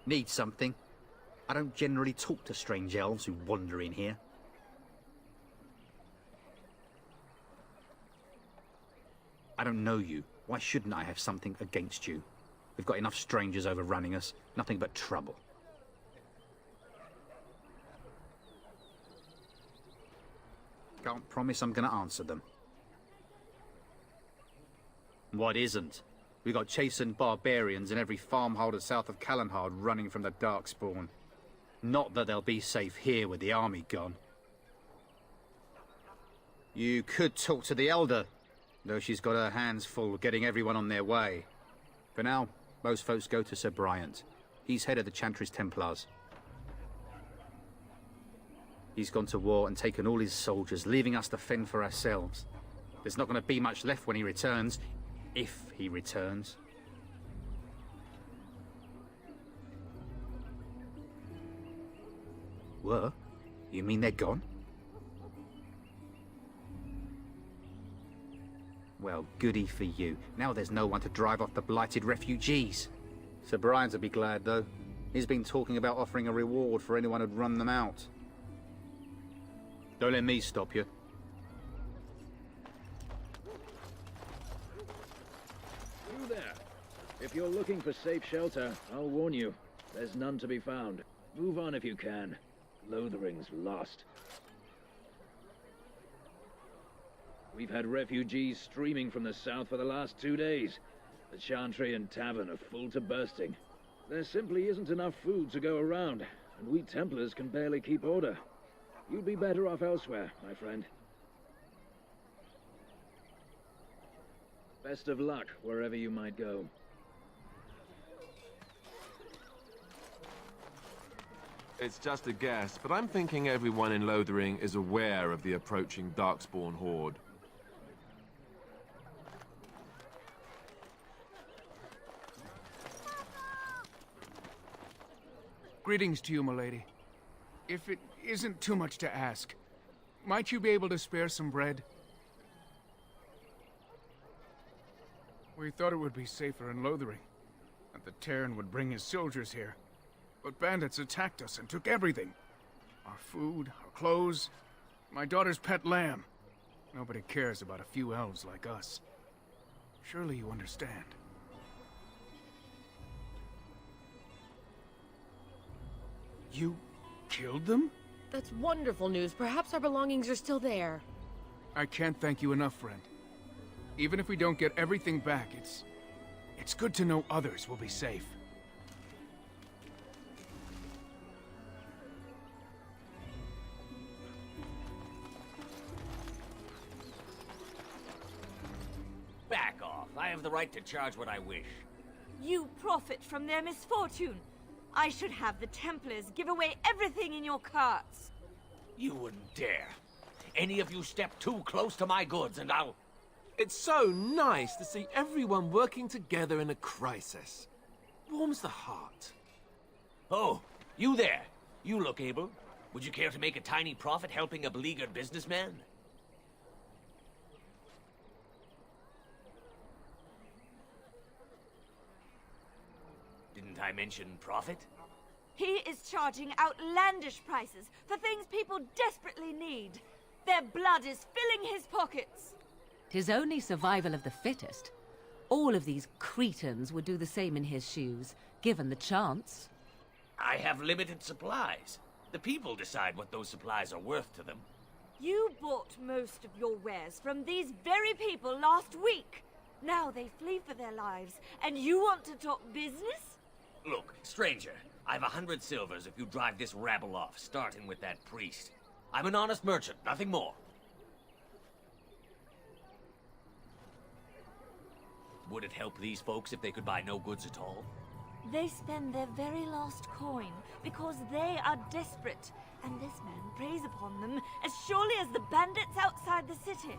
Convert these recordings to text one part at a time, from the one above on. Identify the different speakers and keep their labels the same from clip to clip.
Speaker 1: Need something? I don't generally talk to strange elves who wander in here. I don't know you. Why shouldn't I have something against you? We've got enough strangers overrunning us. Nothing but trouble. Can't promise I'm gonna answer them. What isn't? We got chastened barbarians in every farmholder south of Callanhard running from the Darkspawn. Not that they'll be safe here with the army gone. You could talk to the Elder, though she's got her hands full getting everyone on their way. For now, most folks go to Sir Bryant. He's head of the Chantry's Templars. He's gone to war and taken all his soldiers, leaving us to fend for ourselves. There's not going to be much left when he returns, if he returns. What? You mean they're gone? Well, goody for you. Now there's no one to drive off the blighted refugees. Sir Brian'll be glad, though. He's been talking about offering a reward for anyone who'd run them out. Don't let me stop you.
Speaker 2: You there. If you're looking for safe shelter, I'll warn you. There's none to be found. Move on if you can. Lothering's lost. We've had refugees streaming from the south for the last 2 days. The chantry and tavern are full to bursting. There simply isn't enough food to go around, and we Templars can barely keep order. You'd be better off elsewhere, my friend. Best of luck wherever you might go.
Speaker 3: It's just a guess, but I'm thinking everyone in Lothering is aware of the approaching Darkspawn horde.
Speaker 4: Greetings to you, milady. If it isn't too much to ask, might you be able to spare some bread? We thought it would be safer in Lothering, that the Terran would bring his soldiers here. But bandits attacked us and took everything. Our food, our clothes, my daughter's pet lamb. Nobody cares about a few elves like us. Surely you understand. You killed them?
Speaker 5: That's wonderful news. Perhaps our belongings are still there.
Speaker 4: I can't thank you enough, friend. Even if we don't get everything back, it's good to know others will be safe.
Speaker 6: Back off. I have the right to charge what I wish.
Speaker 7: You profit from their misfortune. I should have the Templars give away everything in your carts.
Speaker 6: You wouldn't dare. Any of you step too close to my goods and I'll...
Speaker 3: It's so nice to see everyone working together in a crisis. Warms the heart.
Speaker 6: Oh, you there. You look able. Would you care to make a tiny profit helping a beleaguered businessman? Didn't I mention profit?
Speaker 7: He is charging outlandish prices for things people desperately need. Their blood is filling his pockets.
Speaker 8: 'Tis only survival of the fittest. All of these cretins would do the same in his shoes, given the chance.
Speaker 6: I have limited supplies. The people decide what those supplies are worth to them.
Speaker 7: You bought most of your wares from these very people last week. Now they flee for their lives, and you want to talk business?
Speaker 6: Look, stranger, I've 100 silvers if you drive this rabble off, starting with that priest. I'm an honest merchant, nothing more. Would it help these folks if they could buy no goods at all?
Speaker 7: They spend their very last coin because they are desperate, and this man preys upon them as surely as the bandits outside the city.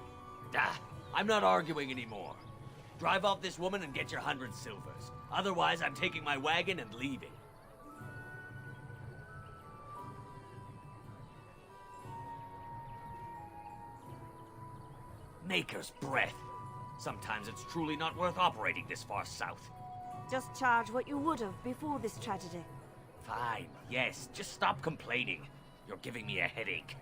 Speaker 6: I'm not arguing anymore. Drive off this woman and get your 100 silvers. Otherwise, I'm taking my wagon and leaving. Maker's breath. Sometimes it's truly not worth operating this far south.
Speaker 7: Just charge what you would have before this tragedy.
Speaker 6: Fine, yes, just stop complaining. You're giving me a headache.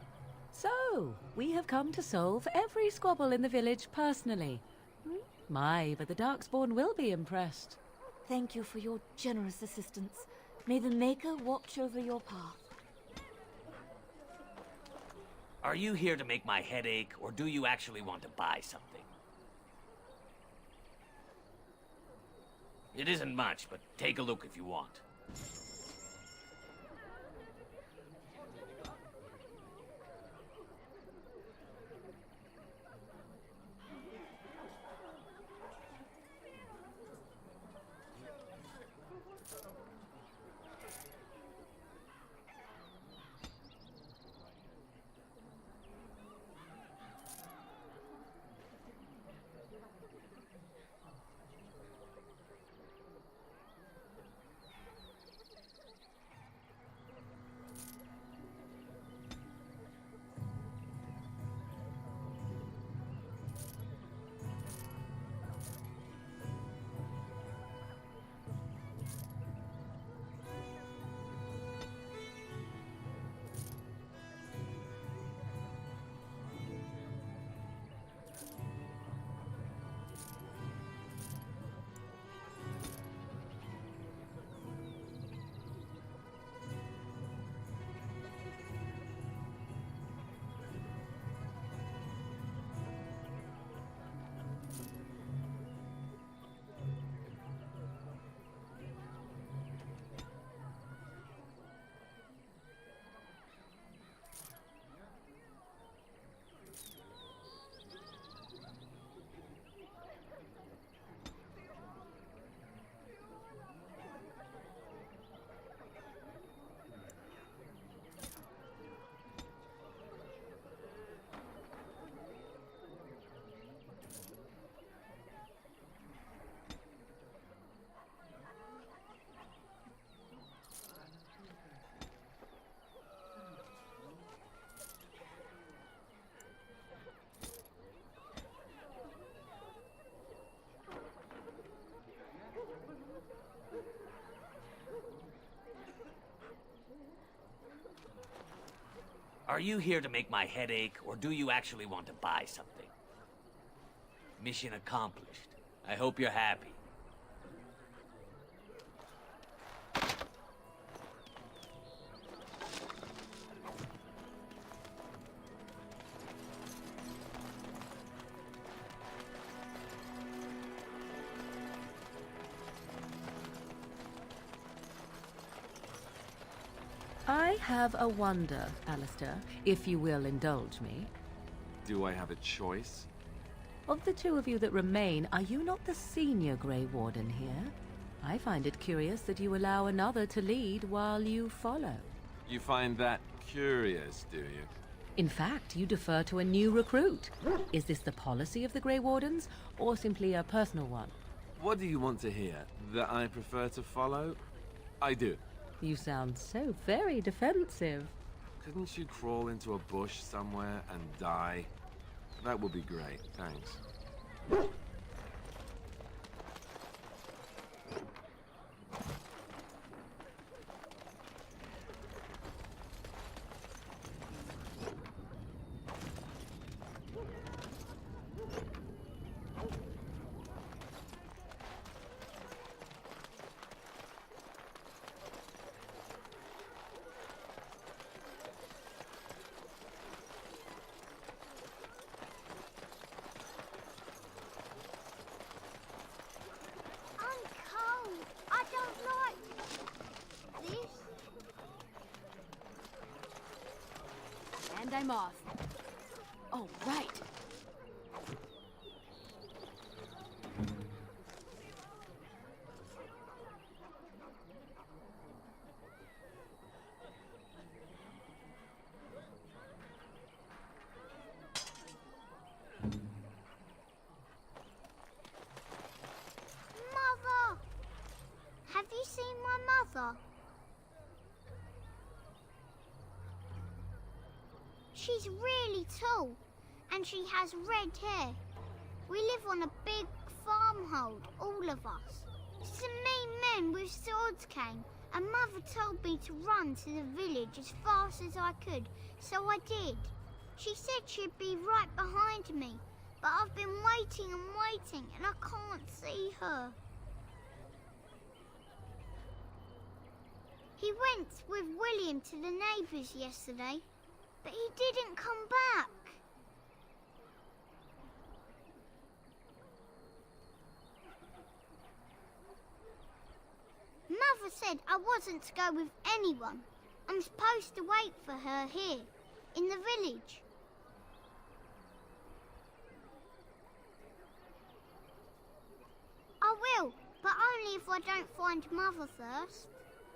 Speaker 8: So, we have come to solve every squabble in the village personally. My, but the Darkspawn will be impressed.
Speaker 7: Thank you for your generous assistance. May the Maker watch over your path.
Speaker 6: Are you here to make my head ache, or do you actually want to buy something? It isn't much, but take a look if you want. Are you here to make my head ache, or do you actually want to buy something? Mission accomplished. I hope you're happy.
Speaker 8: I have a wonder, Alistair, if you will indulge me.
Speaker 3: Do I have a choice?
Speaker 8: Of the two of you that remain, are you not the senior Grey Warden here? I find it curious that you allow another to lead while you follow.
Speaker 3: You find that curious, do you?
Speaker 8: In fact, you defer to a new recruit. Is this the policy of the Grey Wardens, or simply a personal one?
Speaker 3: What do you want to hear? That I prefer to follow? I do.
Speaker 8: You sound so very defensive.
Speaker 3: Couldn't you crawl into a bush somewhere and die? That would be great, thanks.
Speaker 5: And I'm off. Oh, right.
Speaker 9: Mother! Have you seen my mother? She's really tall, and she has red hair. We live on a big farmhold, all of us. Some mean men with swords came And Mother told me to run to the village as fast as I could, so I did. She said she'd be right behind me, but I've been waiting and waiting, and I can't see her. He went with William to the neighbours yesterday, but he didn't come back. Mother said I wasn't to go with anyone. I'm supposed to wait for her here, in the village. I will, but only if I don't find Mother first.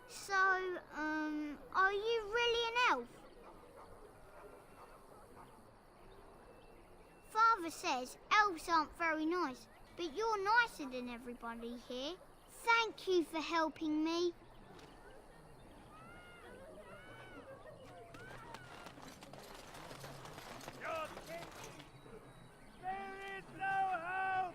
Speaker 9: So, are you really an elf? Father says elves aren't very nice, but you're nicer than everybody here. Thank you for helping me.
Speaker 10: There is no hope!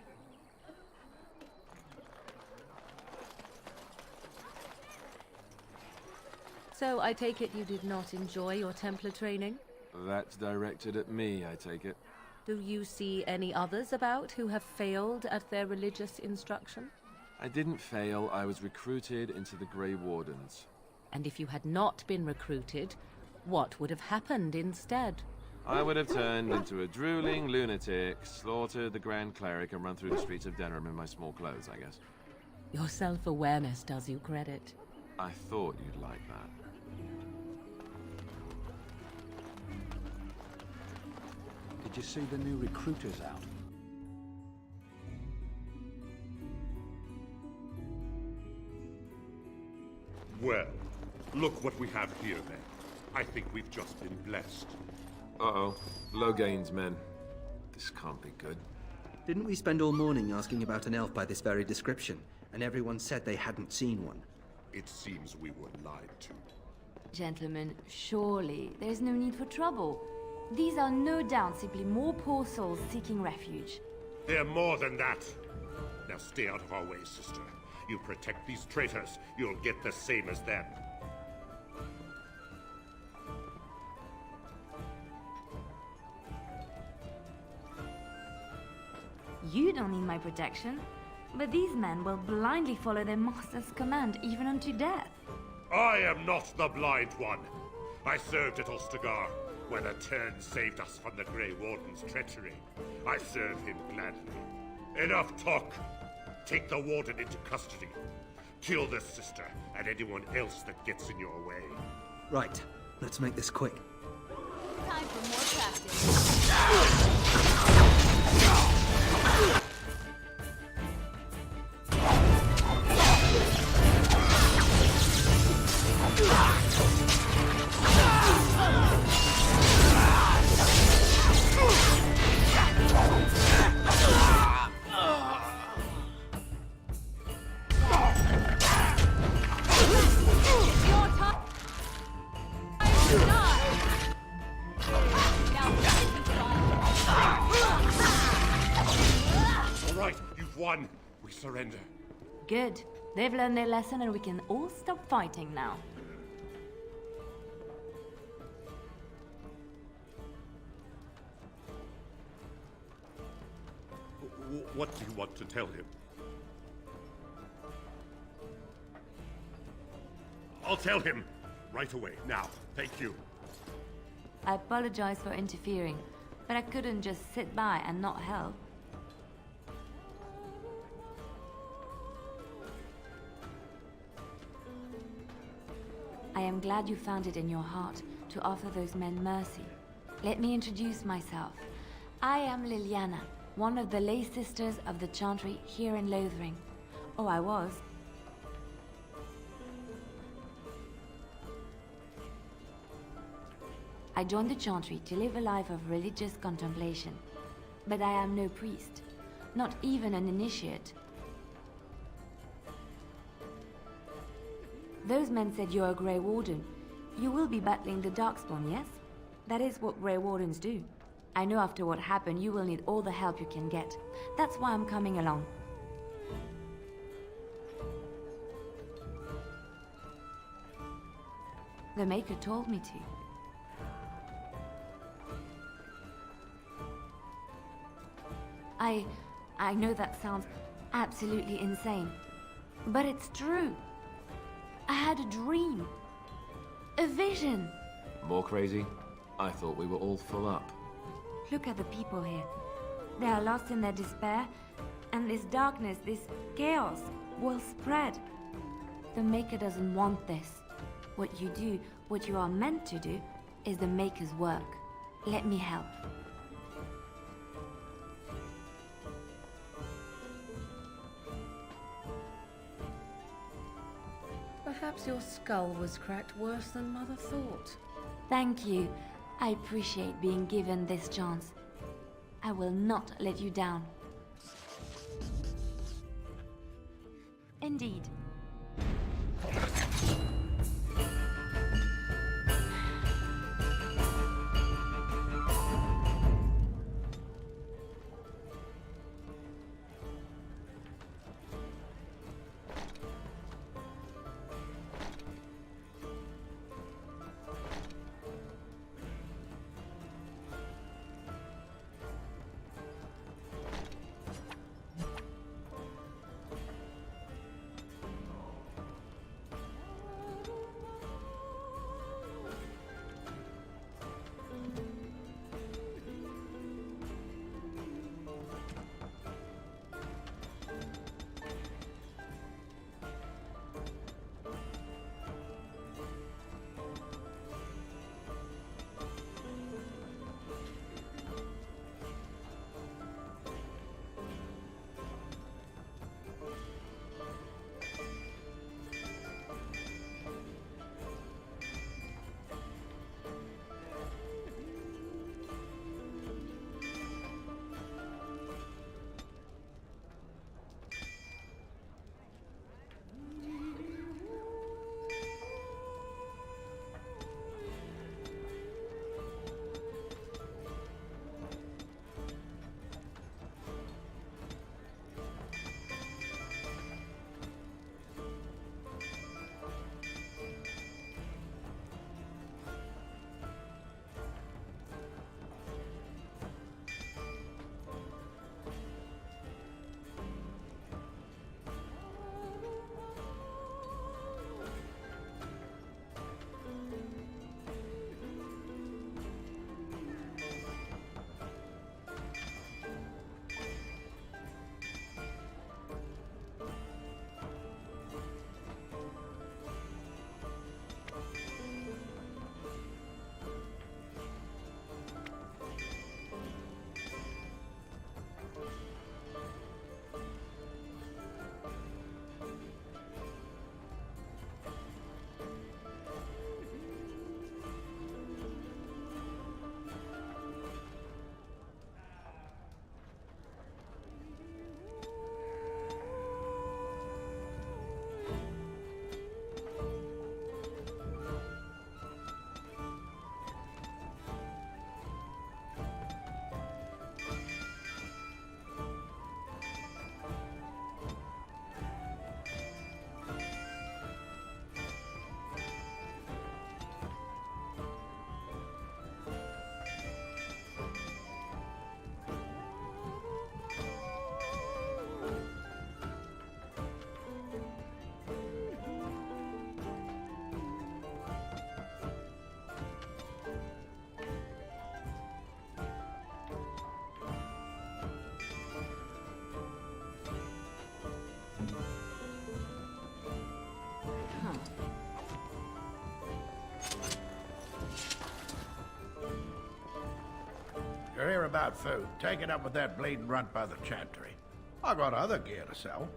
Speaker 8: So I take it you did not enjoy your Templar training?
Speaker 3: That's directed at me, I take it.
Speaker 8: Do you see any others about who have failed at their religious instruction?
Speaker 3: I didn't fail, I was recruited into the Grey Wardens.
Speaker 8: And if you had not been recruited, what would have happened instead?
Speaker 3: I would have turned into a drooling lunatic, slaughtered the Grand Cleric, and run through the streets of Denham in my small clothes, I guess.
Speaker 8: Your self-awareness does you credit.
Speaker 3: I thought you'd like that.
Speaker 1: Did you see the new recruiters out?
Speaker 11: Well, look what we have here, then. I think we've just been blessed.
Speaker 3: Uh-oh. Logain's men. This can't be good.
Speaker 12: Didn't we spend all morning asking about an elf by this very description, and everyone said they hadn't seen one?
Speaker 11: It seems we were lied to.
Speaker 13: Gentlemen, surely there's no need for trouble. These are no doubt simply more poor souls seeking refuge.
Speaker 11: They're more than that. Now stay out of our way, sister. You protect these traitors, you'll get the same as them.
Speaker 13: You don't need my protection, but these men will blindly follow their master's command even unto death.
Speaker 11: I am not the blind one. I served at Ostagar, where the Tern saved us from the Grey Warden's treachery. I serve him gladly. Enough talk! Take the Warden into custody. Kill the sister and anyone else that gets in your way.
Speaker 12: Right, let's make this quick.
Speaker 13: Time for more practice.
Speaker 11: Won. We surrender.
Speaker 13: Good. They've learned their lesson and we can all stop fighting now.
Speaker 11: What do you want to tell him? I'll tell him right away, now. Thank you.
Speaker 13: I apologize for interfering, but I couldn't just sit by and not help. I am glad you found it in your heart to offer those men mercy. Let me introduce myself. I am Liliana, one of the lay sisters of the chantry here in Lothering. Oh, I was. I joined the chantry to live a life of religious contemplation. But I am no priest, not even an initiate. Those men said you're a Grey Warden. You will be battling the Darkspawn, yes? That is what Grey Wardens do. I know after what happened you will need all the help you can get. That's why I'm coming along. The Maker told me to. I know that sounds absolutely insane, but it's true. I had a dream. A vision.
Speaker 3: More crazy? I thought we were all full up.
Speaker 13: Look at the people here. They are lost in their despair, and this darkness, this chaos, will spread. The Maker doesn't want this. What you do, what you are meant to do, is the Maker's work. Let me help.
Speaker 8: Perhaps your skull was cracked worse than Mother thought.
Speaker 13: Thank you. I appreciate being given this chance. I will not let you down. Indeed.
Speaker 10: You hear about food? Take it up with that bleeding runt by the chantry. I got other gear to sell.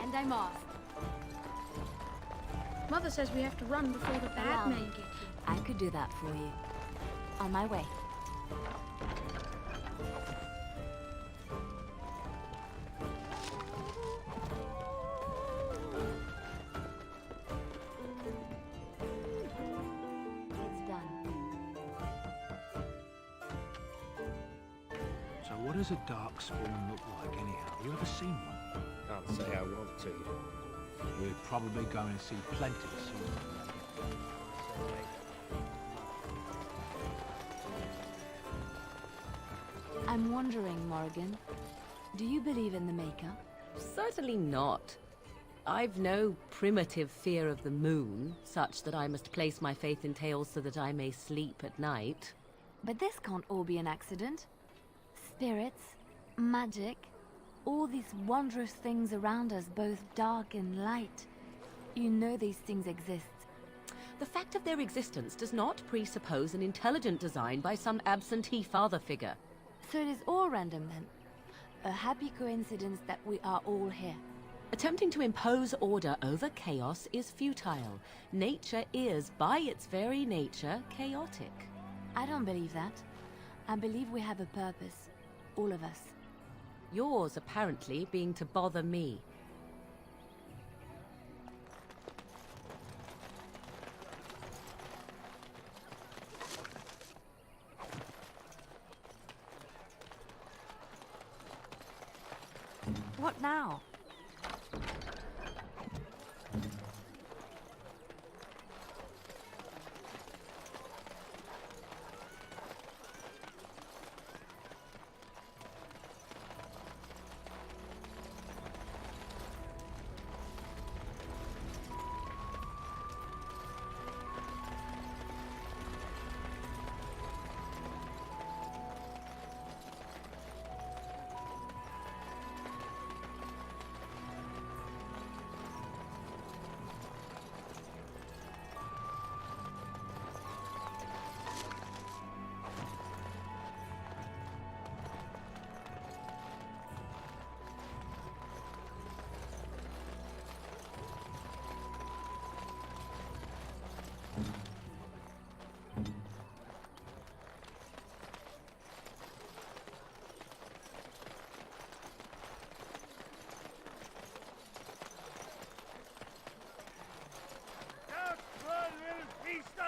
Speaker 14: and I'm off. Mother says we have to run before the bad men get here.
Speaker 13: I could do that for you. On my way. It's done.
Speaker 15: So what does a darkspawn look like anyhow? You ever seen one?
Speaker 1: Can't say I want to.
Speaker 15: We're probably going to see plenty soon.
Speaker 13: I'm wondering, Morrigan, do you believe in the Maker?
Speaker 8: Certainly not. I've no primitive fear of the moon, such that I must place my faith in tales so that I may sleep at night.
Speaker 13: But this can't all be an accident. Spirits, magic, all these wondrous things around us, both dark and light. You know these things exist.
Speaker 8: The fact of their existence does not presuppose an intelligent design by some absentee father figure.
Speaker 13: So it is all random then. A happy coincidence that we are all here.
Speaker 8: Attempting to impose order over chaos is futile. Nature is, by its very nature, chaotic.
Speaker 13: I don't believe that. I believe we have a purpose. All of us.
Speaker 8: Yours, apparently, being to bother me.
Speaker 13: What now?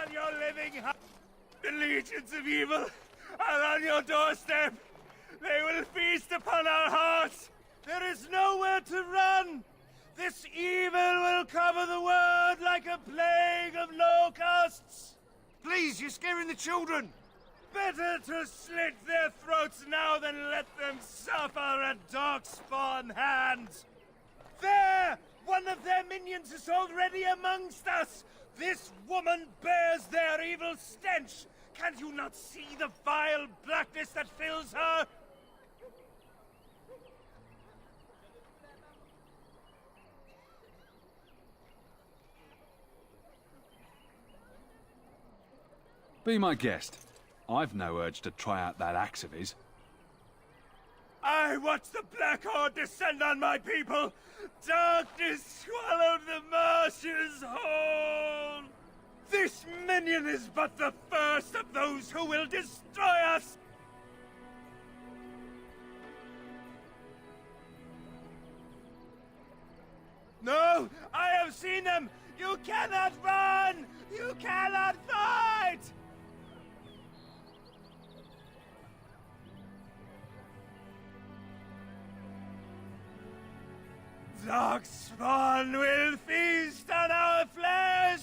Speaker 16: On your living heart. The legions of evil are on your doorstep. They will feast upon our hearts. There is nowhere to run. This evil will cover the world like a plague of locusts. Please, you're scaring the children. Better to slit their throats now than let them suffer at Darkspawn hands. There! One of their minions is already amongst us! This woman bears their evil stench! Can you not see the vile blackness that fills her?
Speaker 17: Be my guest. I've no urge to try out that axe of his.
Speaker 16: I watch the Black Horde descend on my people! Darkness swallowed the marshes whole! This minion is but the first of those who will destroy us! No! I have seen them! You cannot run! You cannot fight! Darkspawn will feast on our flesh!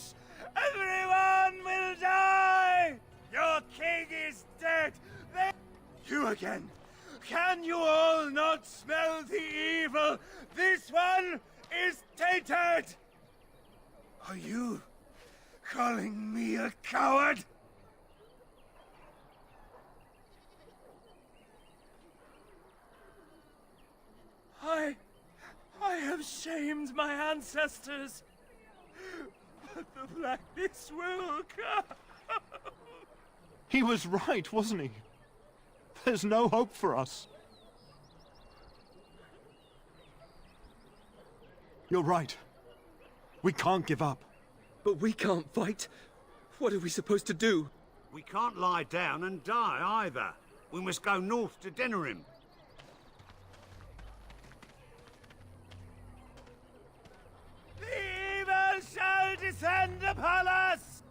Speaker 16: Everyone will die! Your king is dead! You again! Can you all not smell the evil? This one is tainted! Are you calling me a coward? I have shamed my ancestors, but the blackness will come.
Speaker 18: He was right, wasn't he? There's no hope for us. You're right. We can't give up.
Speaker 12: But we can't fight. What are we supposed to do?
Speaker 19: We can't lie down and die either. We must go north to Denerim.
Speaker 16: The evil shall descend upon us!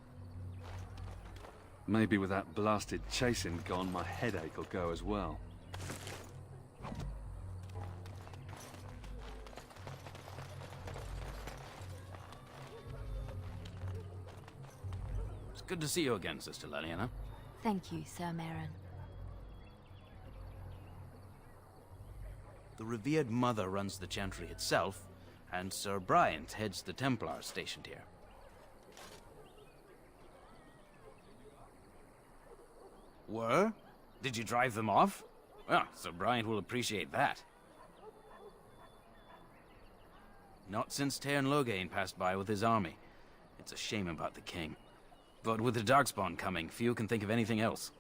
Speaker 17: Maybe with that blasted chasing gone, my headache will go as well.
Speaker 20: It's good to see you again, Sister Leliana.
Speaker 13: Thank you, Sir Merrin.
Speaker 20: The revered mother runs the chantry itself, and Sir Bryant heads the Templars stationed here. Were? Did you drive them off? Well, Sir Bryant will appreciate that. Not since Tairn Loghain passed by with his army. It's a shame about the king. But with the Darkspawn coming, few can think of anything else.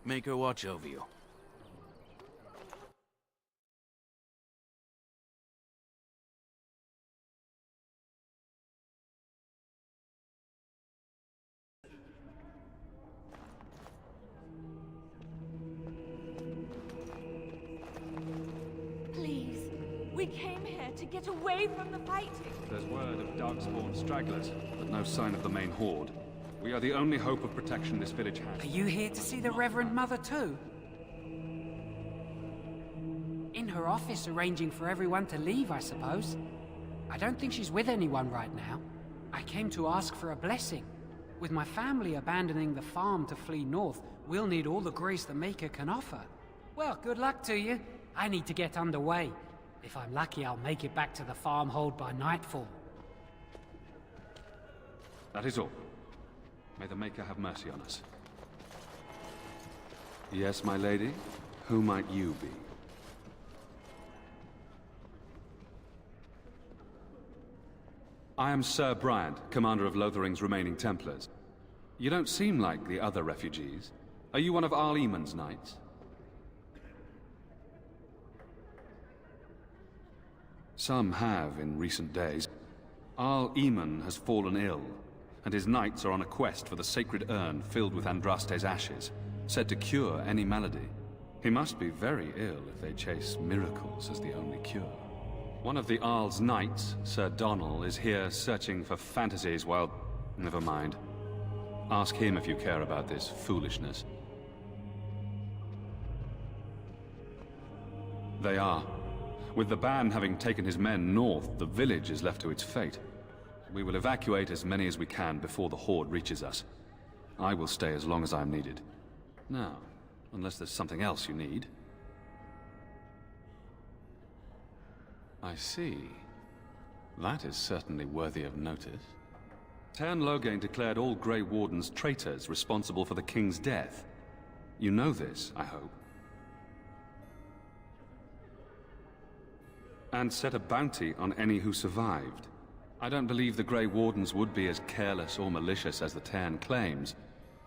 Speaker 20: Make her watch over you.
Speaker 7: Please, we came here to get away from the fighting.
Speaker 17: There's word of Darkspawn stragglers, but no sign of the main horde. We are the only hope of protection this village has.
Speaker 21: Are you here to see the Reverend Mother too? In her office arranging for everyone to leave, I suppose. I don't think she's with anyone right now. I came to ask for a blessing. With my family abandoning the farm to flee north, we'll need all the grace the Maker can offer. Well, good luck to you. I need to get underway. If I'm lucky, I'll make it back to the farmhold by nightfall.
Speaker 17: That is all. May the Maker have mercy on us. Yes, my lady? Who might you be? I am Sir Bryant, commander of Lothering's remaining Templars. You don't seem like the other refugees. Are you one of Arl Eamon's knights? Some have in recent days. Arl Eamon has fallen ill, and his knights are on a quest for the sacred urn filled with Andraste's ashes, said to cure any malady. He must be very ill if they chase miracles as the only cure. One of the Arl's knights, Sir Donnell, is here searching for fantasies while... Never mind. Ask him if you care about this foolishness. They are. With the ban having taken his men north, the village is left to its fate. We will evacuate as many as we can before the horde reaches us. I will stay as long as I am needed. Now, unless there's something else you need. I see. That is certainly worthy of notice. Tairn Loghain declared all Grey Wardens traitors responsible for the King's death. You know this, I hope. And set a bounty on any who survived. I don't believe the Grey Wardens would be as careless or malicious as the Tairn claims.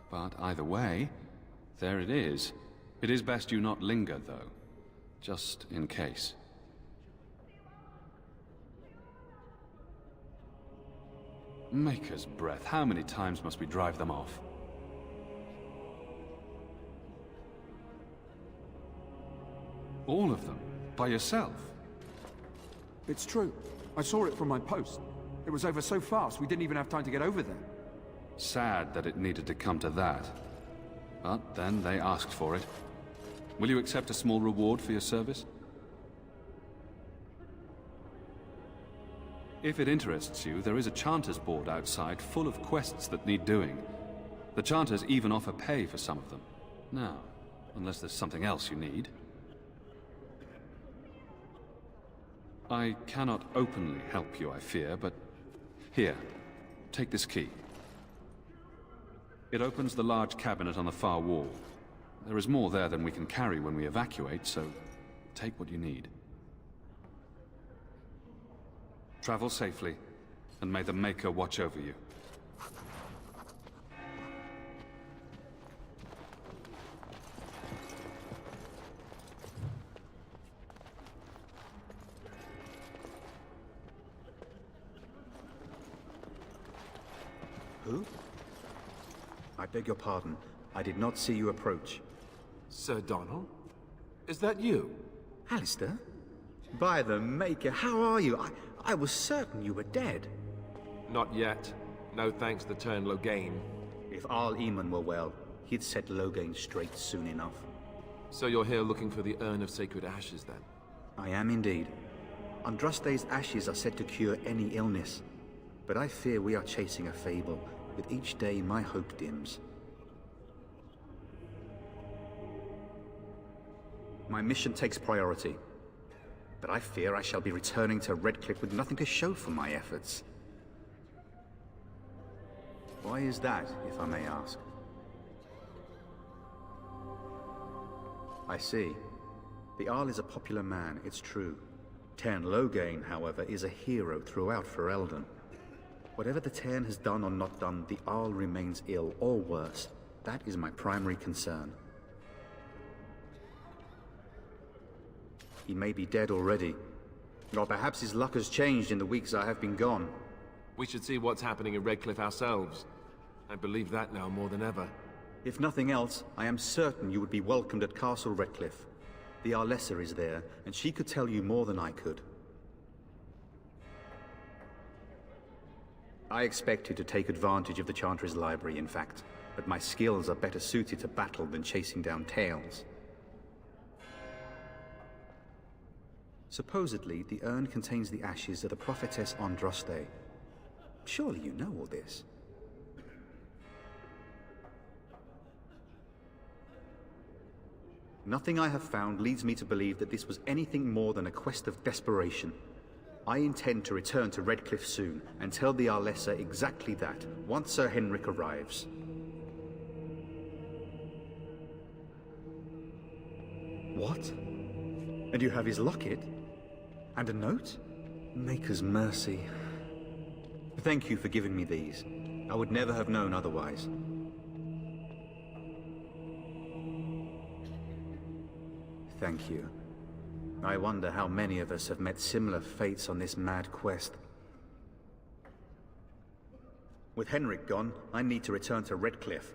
Speaker 17: But either way, there it is. It is best you not linger, though. Just in case. Maker's breath, how many times must we drive them off? All of them? By yourself?
Speaker 22: It's true. I saw it from my post. It was over so fast, we didn't even have time to get over there.
Speaker 17: Sad that it needed to come to that. But then they asked for it. Will you accept a small reward for your service? If it interests you, there is a Chanter's board outside full of quests that need doing. The Chanters even offer pay for some of them. Now, unless there's something else you need. I cannot openly help you, I fear, but... Here, take this key. It opens the large cabinet on the far wall. There is more there than we can carry when we evacuate, so take what you need. Travel safely, and may the Maker watch over you.
Speaker 1: Who? I beg your pardon. I did not see you approach.
Speaker 3: Sir Donald? Is that you?
Speaker 1: Alistair? By the Maker, how are you? I was certain you were dead.
Speaker 3: Not yet. No thanks to Turn Logain.
Speaker 1: If Arl Eamon were well, he'd set Logain straight soon enough.
Speaker 3: So you're here looking for the Urn of Sacred Ashes, then?
Speaker 1: I am indeed. Andraste's ashes are said to cure any illness. But I fear we are chasing a fable. With each day, my hope dims. My mission takes priority. But I fear I shall be returning to Redcliffe with nothing to show for my efforts. Why is that, if I may ask? I see. The Arl is a popular man, it's true. Tairn Logain, however, is a hero throughout Ferelden. Whatever the Tairn has done or not done, the Arl remains ill, or worse. That is my primary concern. He may be dead already. Or perhaps his luck has changed in the weeks I have been gone.
Speaker 3: We should see what's happening in Redcliffe ourselves. I believe that now more than ever.
Speaker 1: If nothing else, I am certain you would be welcomed at Castle Redcliffe. The Arlessa is there, and she could tell you more than I could. I expected to take advantage of the Chantry's library, in fact, but my skills are better suited to battle than chasing down tales. Supposedly, the urn contains the ashes of the prophetess Andraste. Surely you know all this. Nothing I have found leads me to believe that this was anything more than a quest of desperation. I intend to return to Redcliffe soon, and tell the Arlessa exactly that, once Sir Henrik arrives. What? And you have his locket? And a note? Maker's mercy. Thank you for giving me these. I would never have known otherwise. Thank you. I wonder how many of us have met similar fates on this mad quest. With Henrik gone, I need to return to Redcliffe.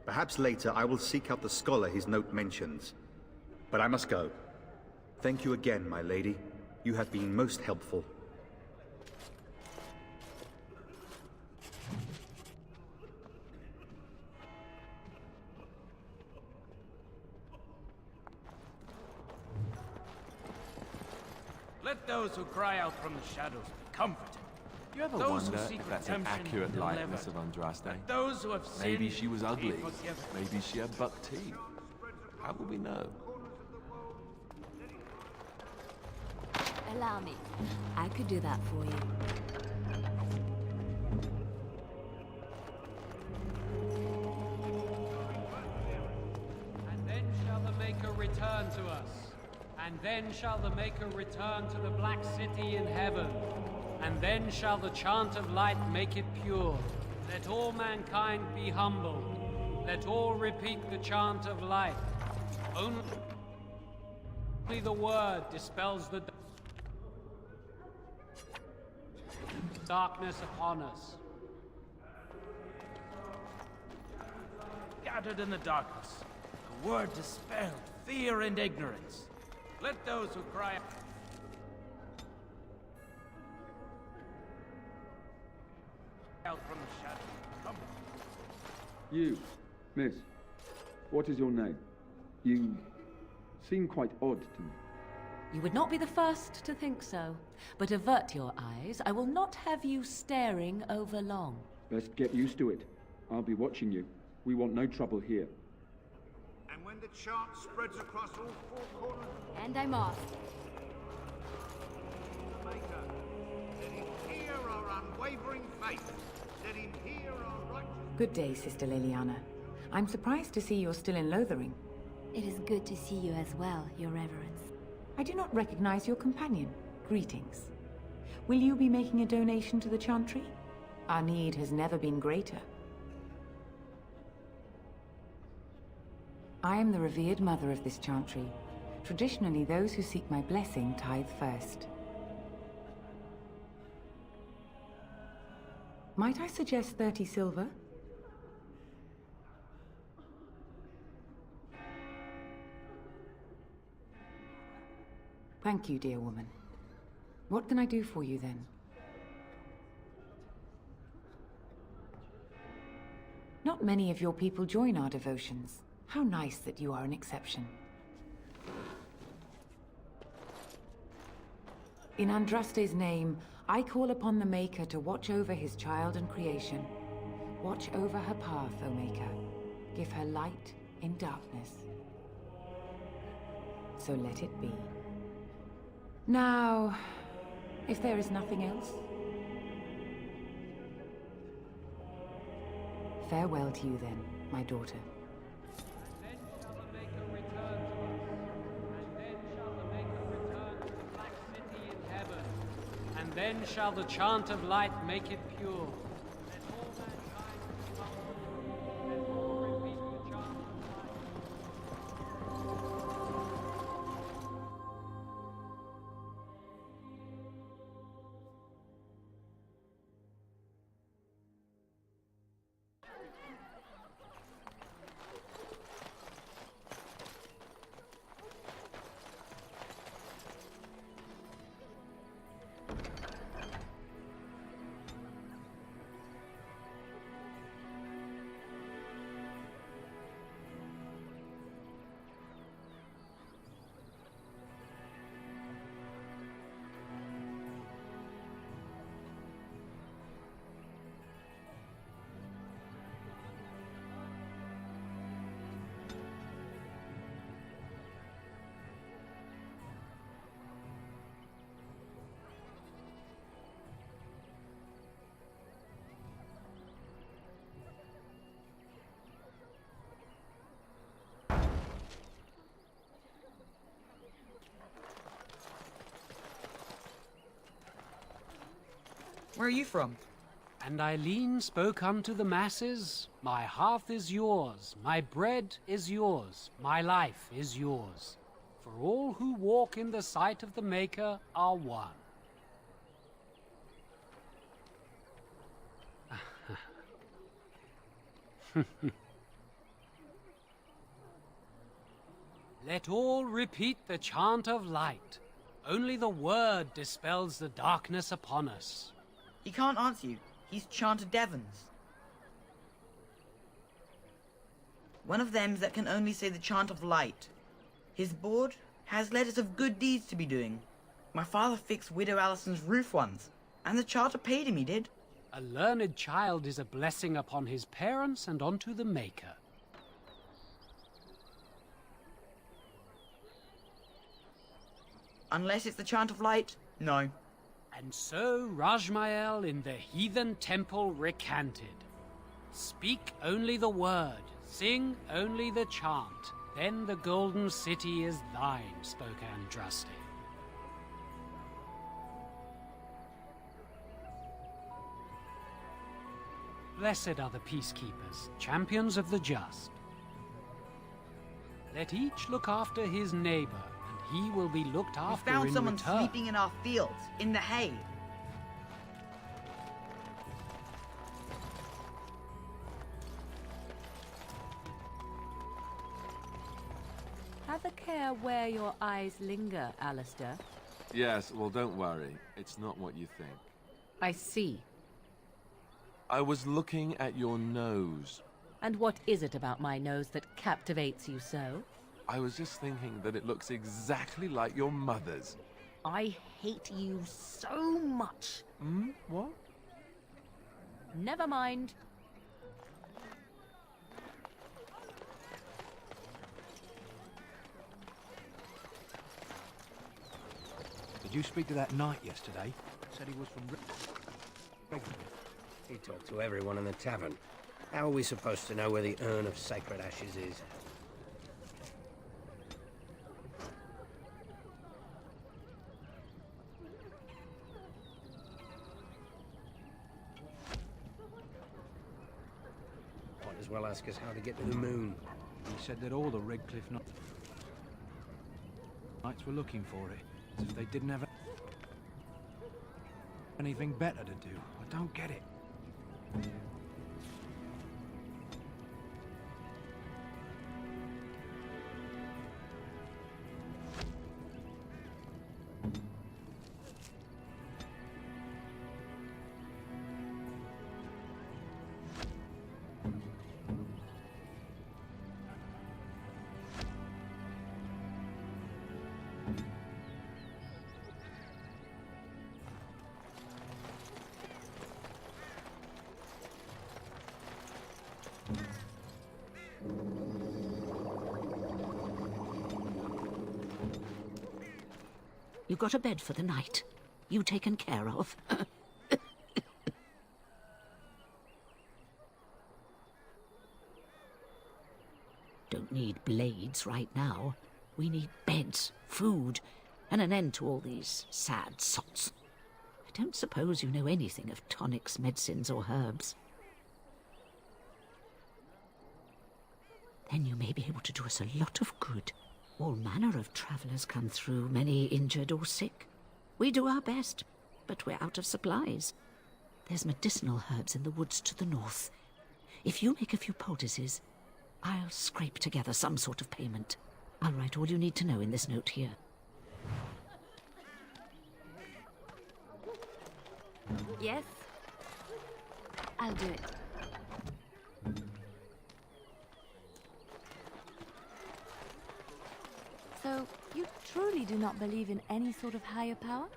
Speaker 1: Perhaps later I will seek out the scholar his note mentions. But I must go. Thank you again, my lady. You have been most helpful.
Speaker 20: Let those who cry out from the shadows be comforted.
Speaker 3: You ever
Speaker 20: Those
Speaker 3: wonder
Speaker 20: who seek
Speaker 3: if that's an
Speaker 20: redemption
Speaker 3: accurate
Speaker 20: be
Speaker 3: likeness
Speaker 20: delivered.
Speaker 3: of Andraste?
Speaker 20: Let those who have sinned
Speaker 3: Maybe she was ugly.
Speaker 20: be forgiven.
Speaker 3: Maybe she had buck teeth. How will we know?
Speaker 13: Allow me. I could do that for you.
Speaker 21: And then shall the Maker return to us. And then shall the Maker return to the Black City in heaven. And then shall the chant of light make it pure. Let all mankind be humble. Let all repeat the chant of light. Only the word dispels the darkness upon us.
Speaker 20: Gathered in the darkness, the word dispelled fear and ignorance. Let those who cry out from the shadows come.
Speaker 22: You, miss, what is your name? You seem quite odd to me.
Speaker 8: You would not be the first to think so. But avert your eyes. I will not have you staring over long.
Speaker 22: Best get used to it. I'll be watching you. We want no trouble here.
Speaker 19: And when the chant spreads across all four corners
Speaker 13: And I'm off.
Speaker 19: of the Maker, let him hear our unwavering faith. Let him hear our righteous...
Speaker 2: Good day, Sister Liliana. I'm surprised to see you're still in Lothering.
Speaker 13: It is good to see you as well, Your Reverence.
Speaker 2: I do not recognize your companion. Greetings. Will you be making a donation to the chantry? Our need has never been greater. I am the revered mother of this chantry. Traditionally, those who seek my blessing tithe first. Might I suggest 30 silver? Thank you, dear woman. What can I do for you, then? Not many of your people join our devotions. How nice that you are an exception. In Andraste's name, I call upon the Maker to watch over his child and creation. Watch over her path, O Maker. Give her light in darkness. So let it be. Now, if there is nothing else, farewell to you then, my daughter.
Speaker 21: And then shall the chant of light make it pure.
Speaker 4: Where are you from?
Speaker 21: And Eileen spoke unto the masses, my hearth is yours, my bread is yours, my life is yours. For all who walk in the sight of the Maker are one. Let all repeat the chant of light. Only the word dispels the darkness upon us.
Speaker 4: He can't answer you. He's chanted Devons. One of them that can only say the chant of light. His board has letters of good deeds to be doing. My father fixed Widow Allison's roof once, and the charter paid him, he did.
Speaker 21: A learned child is a blessing upon his parents and unto the Maker.
Speaker 4: Unless it's the chant of light, no.
Speaker 21: And so Rajmael in the heathen temple recanted. Speak only the word, sing only the chant, then the golden city is thine, spoke Andraste. Blessed are the peacekeepers, champions of the just. Let each look after his neighbor, and he will be looked after in return.
Speaker 4: We found someone sleeping in our fields, in the hay.
Speaker 8: Have a care where your eyes linger, Alistair.
Speaker 3: Yes, well, don't worry. It's not what you think.
Speaker 8: I see.
Speaker 3: I was looking at your nose.
Speaker 8: And what is it about my nose that captivates you so?
Speaker 3: I was just thinking that it looks exactly like your mother's.
Speaker 8: I hate you so much.
Speaker 3: Hmm? What?
Speaker 8: Never mind.
Speaker 15: Did you speak to that knight yesterday? Said he was from...
Speaker 6: He talked to everyone in the tavern. How are we supposed to know where the urn of sacred ashes is? Might as well ask us how to get to the moon.
Speaker 15: He said that all the Redcliffe knights were looking for it, as if they didn't have anything better to do. I don't get it.
Speaker 5: You got a bed for the night? You taken care of? Don't need blades right now. We need beds, food, and an end to all these sad sots. I don't suppose you know anything of tonics, medicines, or herbs. Then you may be able to do us a lot of good. All manner of travellers come through, many injured or sick. We do our best, but we're out of supplies. There's medicinal herbs in the woods to the north. If you make a few poultices, I'll scrape together some sort of payment. I'll write all you need to know in this note here.
Speaker 13: Yes? I'll do it. So, you truly do not believe in any sort of higher power?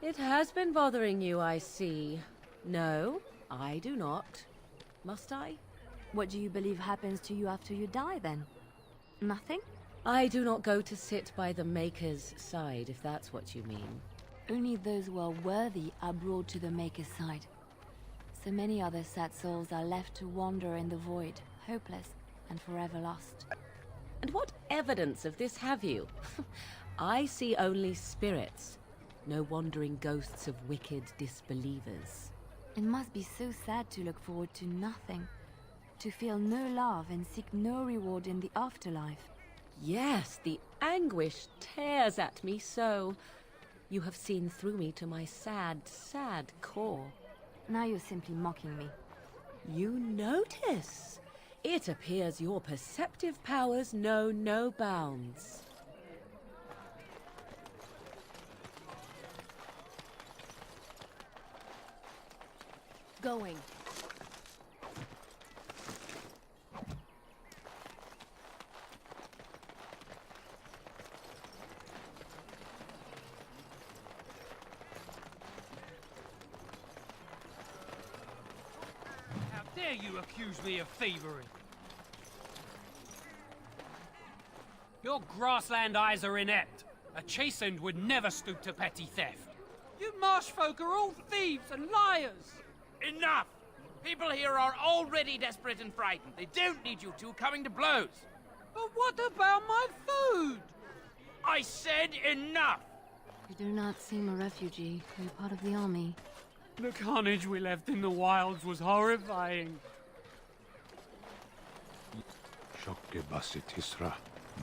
Speaker 8: It has been bothering you, I see. No, I do not. Must I?
Speaker 13: What do you believe happens to you after you die, then? Nothing?
Speaker 8: I do not go to sit by the Maker's side, if that's what you mean.
Speaker 13: Only those who are worthy are brought to the Maker's side. So many other sad souls are left to wander in the void, hopeless and forever lost.
Speaker 8: And what evidence of this have you? I see only spirits, no wandering ghosts of wicked disbelievers.
Speaker 13: It must be so sad to look forward to nothing, to feel no love and seek no reward in the afterlife.
Speaker 8: Yes, the anguish tears at me so. You have seen through me to my sad, sad core.
Speaker 13: Now you're simply mocking me.
Speaker 8: You notice? It appears your perceptive powers know no bounds.
Speaker 2: Going.
Speaker 21: How dare you accuse me of thievery? Your grassland eyes are inept. A chastened would never stoop to petty theft. You marsh folk are all thieves and liars.
Speaker 9: Enough! People here are already desperate and frightened. They don't need you two coming to blows.
Speaker 21: But what about my food?
Speaker 9: I said enough!
Speaker 13: You do not seem a refugee. You're part of the army.
Speaker 21: The carnage we left in the wilds was horrifying.
Speaker 23: Shokebasitisra,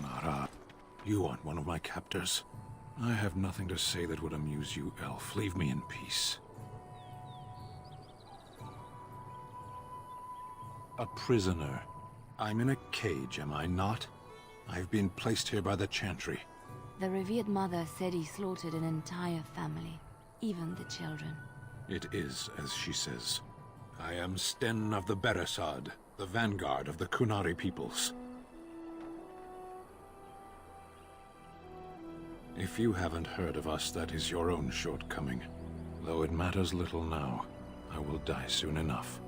Speaker 23: Mara. You aren't one of my captors. I have nothing to say that would amuse you, elf. Leave me in peace. A prisoner. I'm in a cage, am I not? I've been placed here by the chantry.
Speaker 13: The revered mother said he slaughtered an entire family, even the children.
Speaker 23: It is as she says. I am Sten of the Beresad, the vanguard of the Kunari peoples. If you haven't heard of us, that is your own shortcoming. Though it matters little now, I will die soon enough.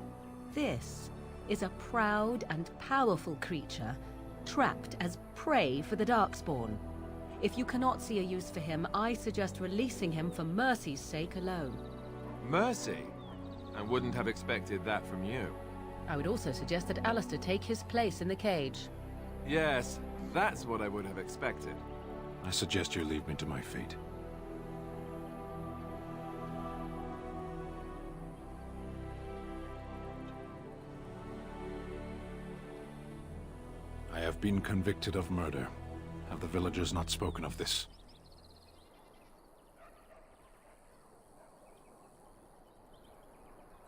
Speaker 8: This is a proud and powerful creature, trapped as prey for the Darkspawn. If you cannot see a use for him, I suggest releasing him for mercy's sake alone.
Speaker 3: Mercy? I wouldn't have expected that from you.
Speaker 8: I would also suggest that Alistair take his place in the cage.
Speaker 3: Yes, that's what I would have expected.
Speaker 23: I suggest you leave me to my fate. I have been convicted of murder. Have the villagers not spoken of this?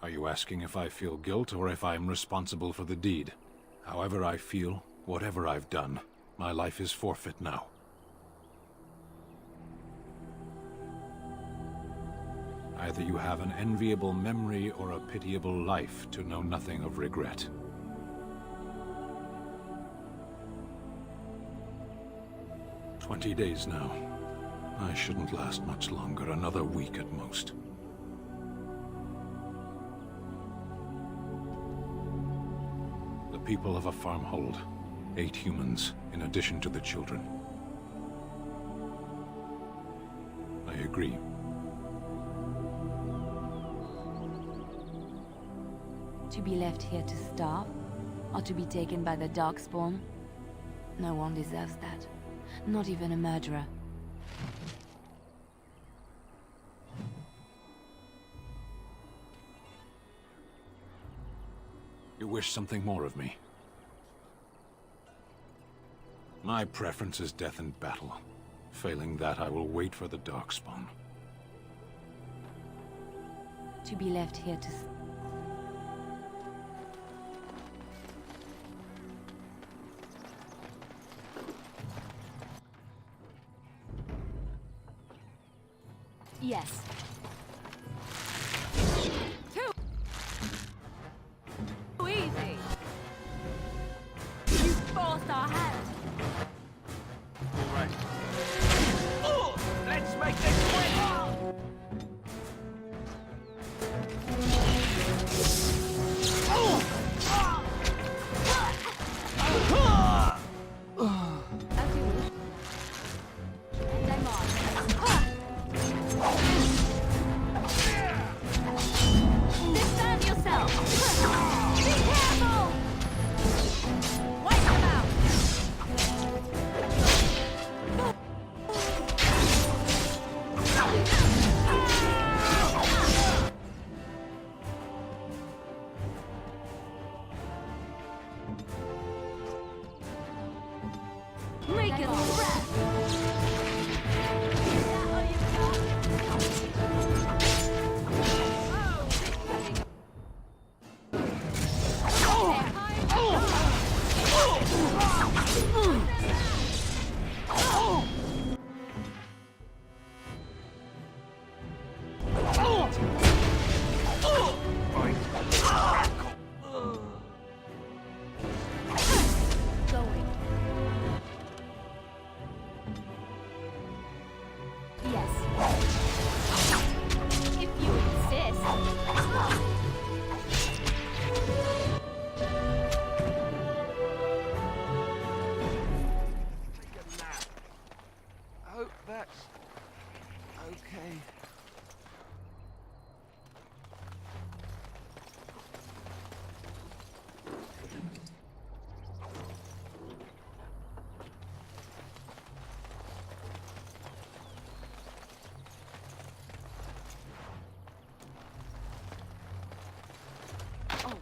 Speaker 23: Are you asking if I feel guilt or if I'm responsible for the deed? However I feel, whatever I've done, my life is forfeit now. Either you have an enviable memory or a pitiable life to know nothing of regret. "20 days now. I shouldn't last much longer, another week at most. The people of a farmhold, 8 humans, in addition to the children. I agree.
Speaker 13: To be left here to starve? Or to be taken by the Darkspawn? No one deserves that. Not even a murderer.
Speaker 23: You wish something more of me? My preference is death in battle. Failing that, I will wait for the Darkspawn.
Speaker 13: To be left here to...
Speaker 7: Yes. Too easy. You forced our hand.
Speaker 9: All right. Oh, let's make this quick.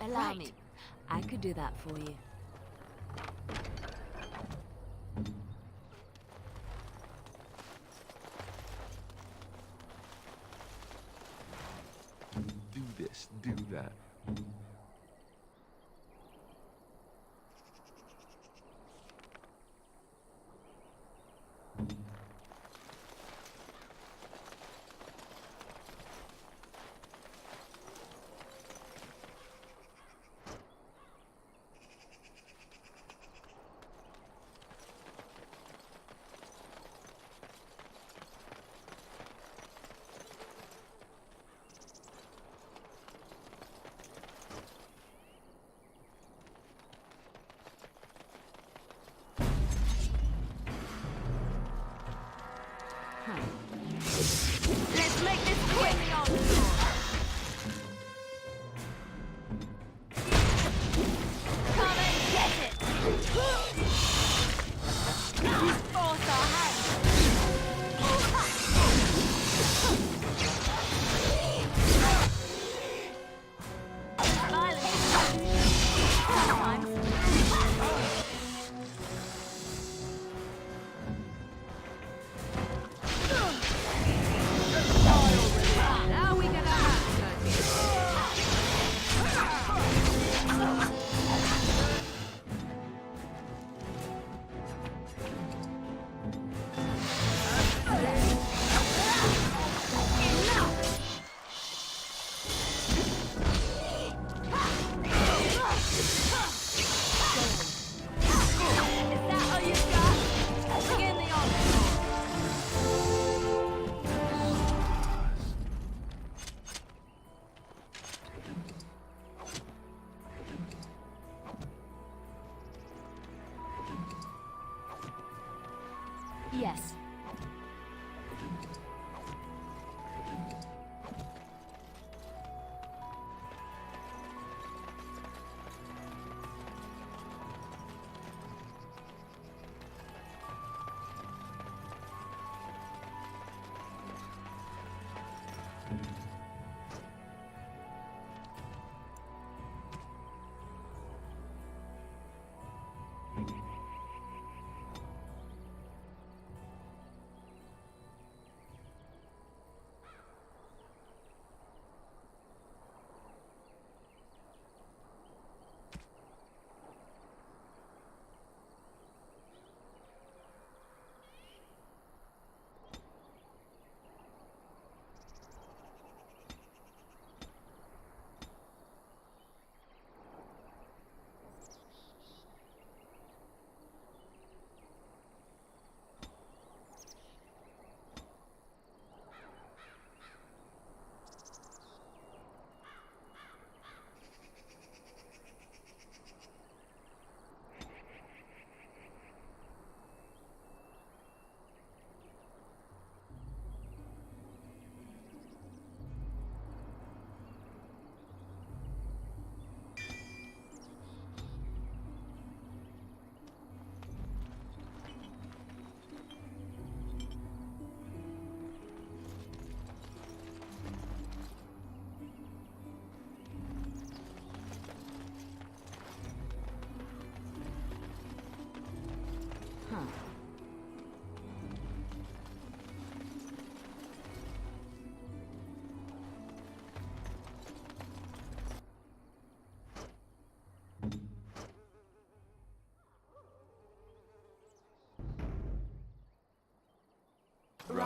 Speaker 13: Allow me. I could do that for you.
Speaker 3: Do this, do that.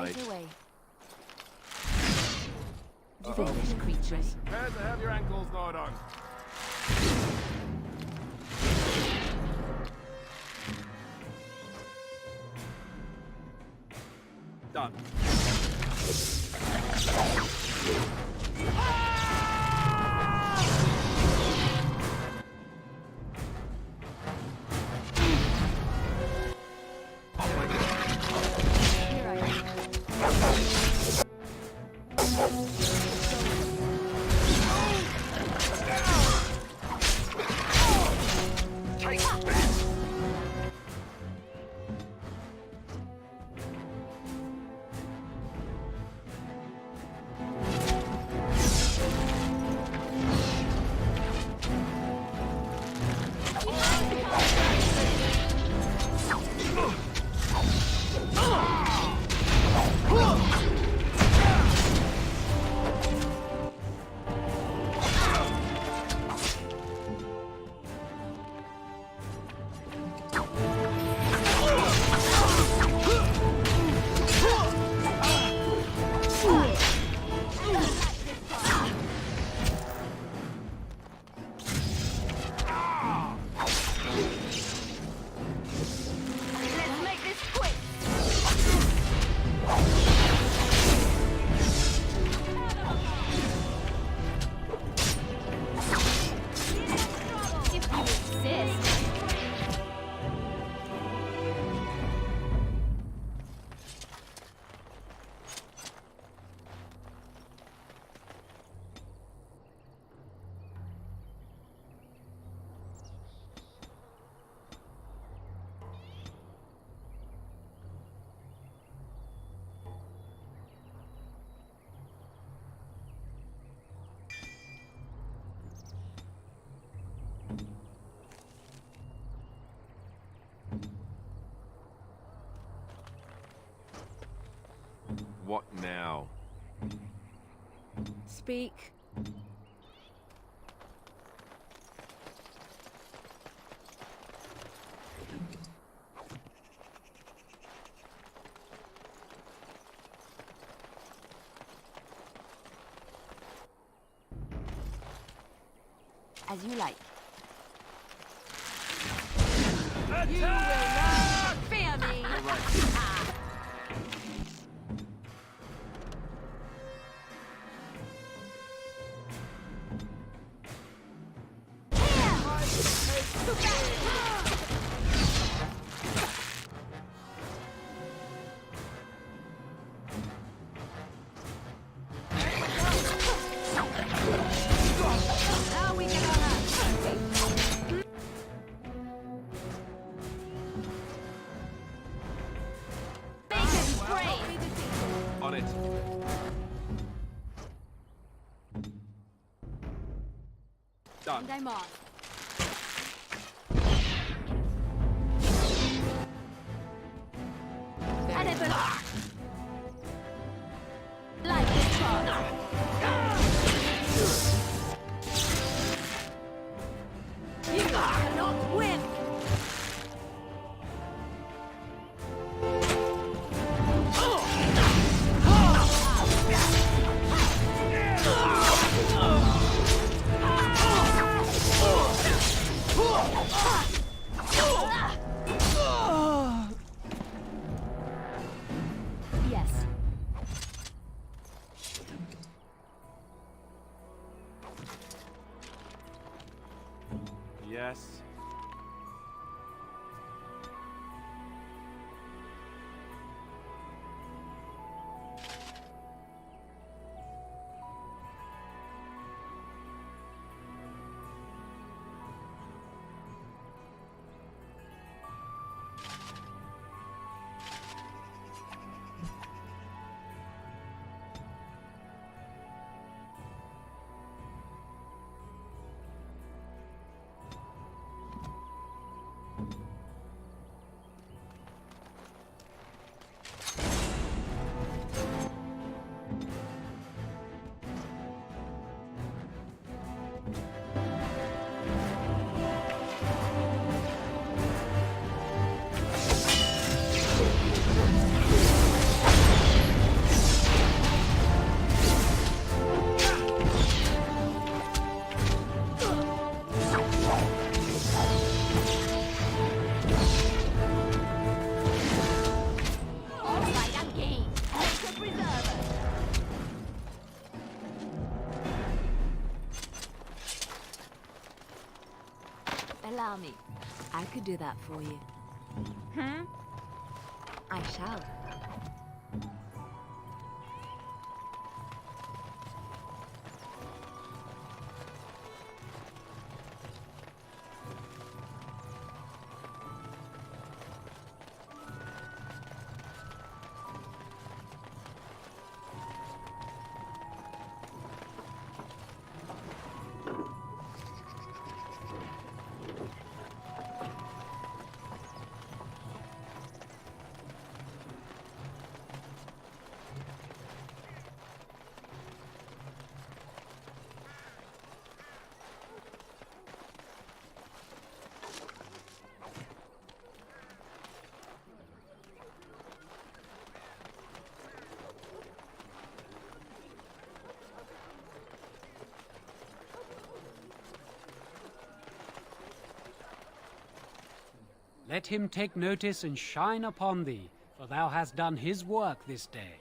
Speaker 3: night.
Speaker 13: Away.
Speaker 8: Foolish creatures.
Speaker 3: Prepare to have your ankles gnawed on. Done. What now?
Speaker 8: Speak.
Speaker 13: As you like.
Speaker 7: You will not fear me!
Speaker 3: On it. Done.
Speaker 13: And I'm on. Like this one. You cannot win. Yes.
Speaker 3: Yes.
Speaker 13: Allow me. I could do that for you. I shall.
Speaker 21: Let him take notice and shine upon thee, for thou hast done his work this day.